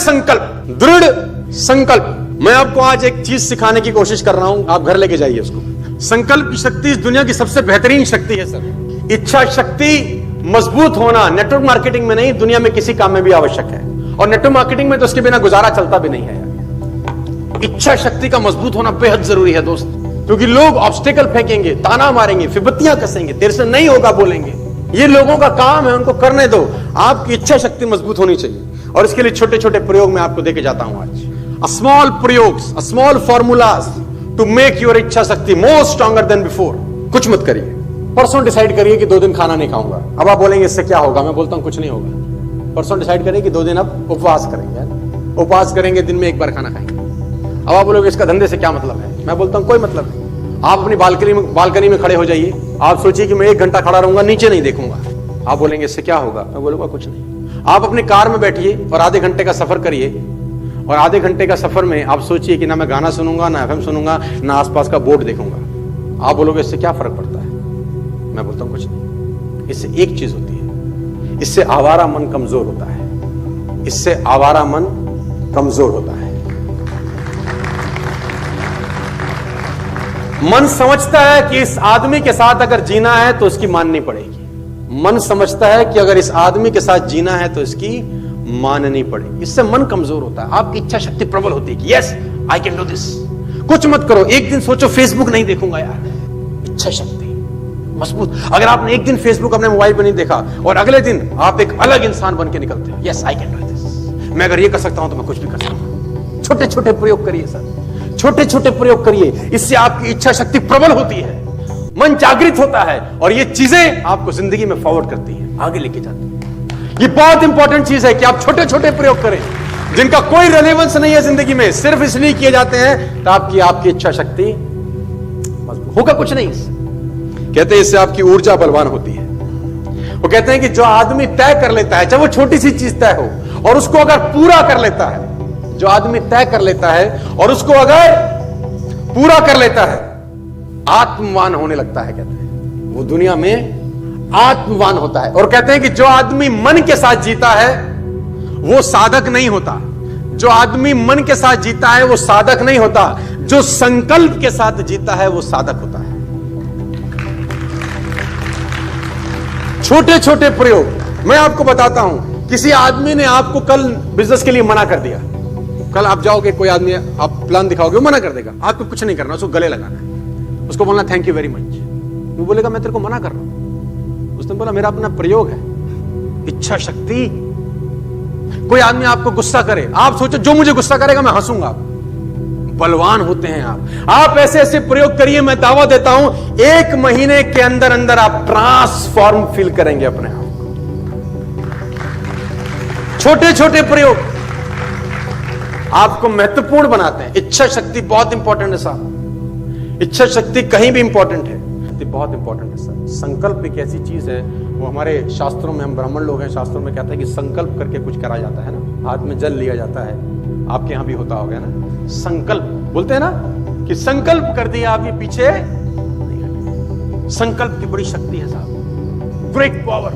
संकल्प, दृढ़ संकल्प। मैं आपको आज एक चीज सिखाने की कोशिश कर रहा हूं, आप घर लेके जाइए उसको। संकल्प की शक्ति इस दुनिया की सबसे बेहतरीन शक्ति है सर। इच्छा शक्ति मजबूत होना नेटवर्क मार्केटिंग में नहीं, दुनिया में किसी काम में भी आवश्यक है, और नेटवर्क मार्केटिंग में तो उसके बिना गुजारा चलता भी नहीं है यार। इच्छा शक्ति का मजबूत होना बेहद जरूरी है दोस्त, क्योंकि लोग ऑब्स्टिकल फेंकेंगे, ताना मारेंगे, फिबत्तियां कसेंगे, तेरे से नहीं होगा बोलेंगे। ये लोगों का काम है, उनको करने दो। आपकी इच्छा शक्ति मजबूत होनी चाहिए, और इसके लिए छोटे छोटे प्रयोग मैं आपको देके जाता हूं आज। स्मॉल प्रयोग्स, small formulas to make your iccha shakti more stronger than before. कुछ मत करिए, परसों डिसाइड करिए कि 2 दिन खाना नहीं खाऊंगा। अब आप बोलेंगे इससे क्या होगा, मैं बोलता हूं कुछ नहीं होगा। परसों डिसाइड करिए कि 2 दिन अब उपवास करेंगे, उपवास करेंगे, दिन में 1 बार खाना खाएंगे। अब आप बोलोगे इसका धंधे से क्या मतलब है, मैं बोलता हूं कोई मतलब नहीं। आप अपनी बालकनी में खड़े हो जाइए, आप सोचिए कि मैं 1 घंटा खड़ा रहूंगा, नीचे नहीं देखूंगा। आप बोलेंगे इससे क्या होगा, मैं बोलूंगा कुछ नहीं। आप अपनी कार में बैठिए और आधे घंटे का सफर करिए, और आधे घंटे का सफर में आप सोचिए कि ना मैं गाना सुनूंगा, ना FM सुनूंगा, ना आसपास का बोर्ड देखूंगा। आप बोलोगे इससे क्या फर्क पड़ता है, मैं बोलता हूं कुछ नहीं। इससे एक चीज होती है, इससे आवारा मन कमजोर होता है, इससे आवारा मन कमजोर होता है। मन समझता है कि इस आदमी के साथ अगर जीना है तो इसकी माननी पड़ेगी। मन समझता है कि अगर इस आदमी के साथ जीना है तो इसकी माननी पड़ेगी। इससे मन कमजोर होता है, आपकी इच्छा शक्ति प्रबल होती है कि yes I can do this. कुछ मत करो, एक दिन सोचो फेसबुक नहीं देखूंगा यार, इच्छा शक्ति मजबूत। अगर आपने एक दिन फेसबुक अपने मोबाइल पर नहीं देखा और अगले दिन आप एक अलग इंसान बन के निकलते हैं, yes I can do this, मैं अगर ये कर सकता हूं तो मैं कुछ भी कर सकता हूं। छोटे छोटे प्रयोग करिए सर, छोटे छोटे प्रयोग करिए, इससे आपकी इच्छा शक्ति प्रबल होती है, मन जागृत होता है, और ये चीजें आपको जिंदगी में फॉरवर्ड करती हैं, आगे लेके जाती हैं। ये बहुत इंपॉर्टेंट चीज है कि आप छोटे छोटे प्रयोग करें जिनका कोई रेलेवेंस नहीं है जिंदगी में, सिर्फ इसलिए किए जाते हैं तो आपकी इच्छा शक्ति मजबूत होगा। कुछ नहीं, कहते हैं इससे आपकी ऊर्जा बलवान होती है। वो कहते हैं कि जो आदमी तय कर लेता है, चाहे वो छोटी सी चीज तय हो, और उसको अगर पूरा कर लेता है, जो आदमी तय कर लेता है और उसको अगर पूरा कर लेता है, आत्मवान होने लगता है। कहते हैं वो दुनिया में आत्मवान होता है। और कहते हैं कि जो आदमी मन के साथ जीता है वो साधक नहीं होता। जो आदमी मन के साथ जीता है वो साधक नहीं होता, जो संकल्प के साथ जीता है वो साधक होता है। छोटे छोटे प्रयोग मैं आपको बताता हूं। किसी आदमी ने आपको कल बिजनेस के लिए मना कर दिया, कल आप जाओगे, कोई आदमी आप प्लान दिखाओगे, वो मना कर देगा। आपको कुछ नहीं करना, उसको गले लगाना है, उसको बोलना थैंक यू वेरी मच। वो बोलेगा मैं तेरे को मना कर रहा हूं। उसने बोला मेरा अपना प्रयोग है, इच्छा शक्ति। कोई आदमी आपको गुस्सा करे, आप सोचो जो मुझे गुस्सा करेगा मैं हंसूंगा। बलवान होते हैं आप ऐसे ऐसे प्रयोग करिए, मैं दावा देता हूं 1 महीने के अंदर अंदर आप ट्रांसफॉर्म फील करेंगे अपने आप को। छोटे छोटे प्रयोग आपको महत्वपूर्ण बनाते हैं। इच्छा शक्ति बहुत इंपॉर्टेंट है साहब, इच्छा शक्ति कहीं भी इंपॉर्टेंट है, बहुत इंपॉर्टेंट है सर। संकल्प एक ऐसी चीज है, वो हमारे शास्त्रों में, हम ब्राह्मण लोग हैं, शास्त्रों में कहते हैं कि संकल्प करके कुछ करा जाता है ना, हाथ में जल लिया जाता है, आपके यहां भी होता होगा ना, संकल्प बोलते हैं ना कि संकल्प कर दिया आप, ये पीछे नहीं हटे। संकल्प की बड़ी शक्ति है साहब, ग्रेट पावर।